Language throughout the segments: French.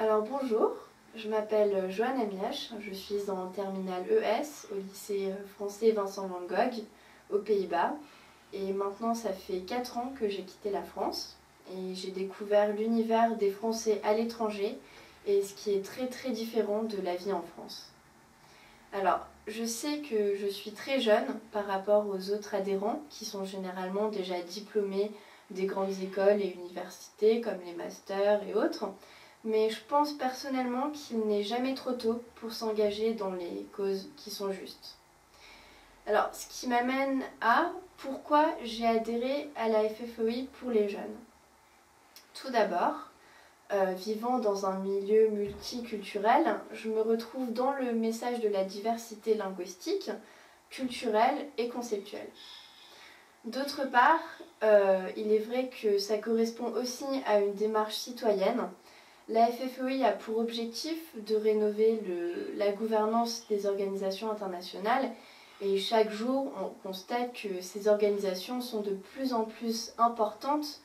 Alors bonjour, je m'appelle Johanne Amiache, je suis en terminale ES au lycée français Vincent van Gogh aux Pays-Bas et maintenant ça fait 4 ans que j'ai quitté la France et j'ai découvert l'univers des Français à l'étranger et ce qui est très différent de la vie en France. Alors, je sais que je suis très jeune par rapport aux autres adhérents qui sont généralement déjà diplômés des grandes écoles et universités comme les masters et autres, mais je pense personnellement qu'il n'est jamais trop tôt pour s'engager dans les causes qui sont justes. Alors, ce qui m'amène à pourquoi j'ai adhéré à la FFEI pour les jeunes. Tout d'abord, vivant dans un milieu multiculturel, je me retrouve dans le message de la diversité linguistique, culturelle et conceptuelle. D'autre part, il est vrai que ça correspond aussi à une démarche citoyenne. La FFEI a pour objectif de rénover la gouvernance des organisations internationales et chaque jour on constate que ces organisations sont de plus en plus importantes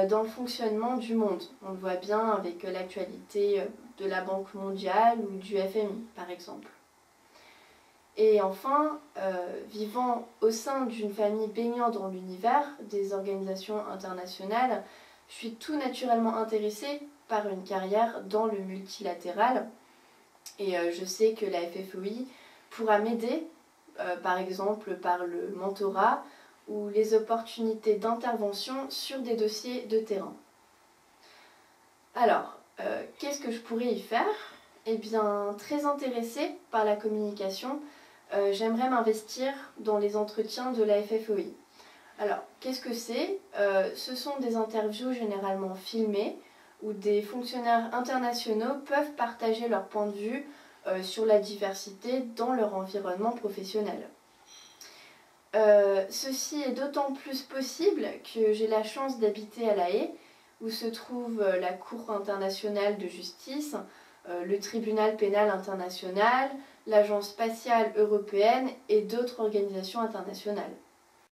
dans le fonctionnement du monde. On le voit bien avec l'actualité de la Banque mondiale ou du FMI par exemple. Et enfin, vivant au sein d'une famille baignant dans l'univers des organisations internationales, je suis tout naturellement intéressée par une carrière dans le multilatéral. Et je sais que la FFEI pourra m'aider, par exemple par le mentorat ou les opportunités d'intervention sur des dossiers de terrain. Alors, qu'est-ce que je pourrais y faire ? Eh bien, très intéressée par la communication, j'aimerais m'investir dans les entretiens de la FFEI. Alors, qu'est-ce que c'est ? Ce sont des interviews généralement filmées où des fonctionnaires internationaux peuvent partager leur point de vue sur la diversité dans leur environnement professionnel. Ceci est d'autant plus possible que j'ai la chance d'habiter à La Haye, où se trouve la Cour internationale de justice, le Tribunal pénal international, l'Agence spatiale européenne et d'autres organisations internationales.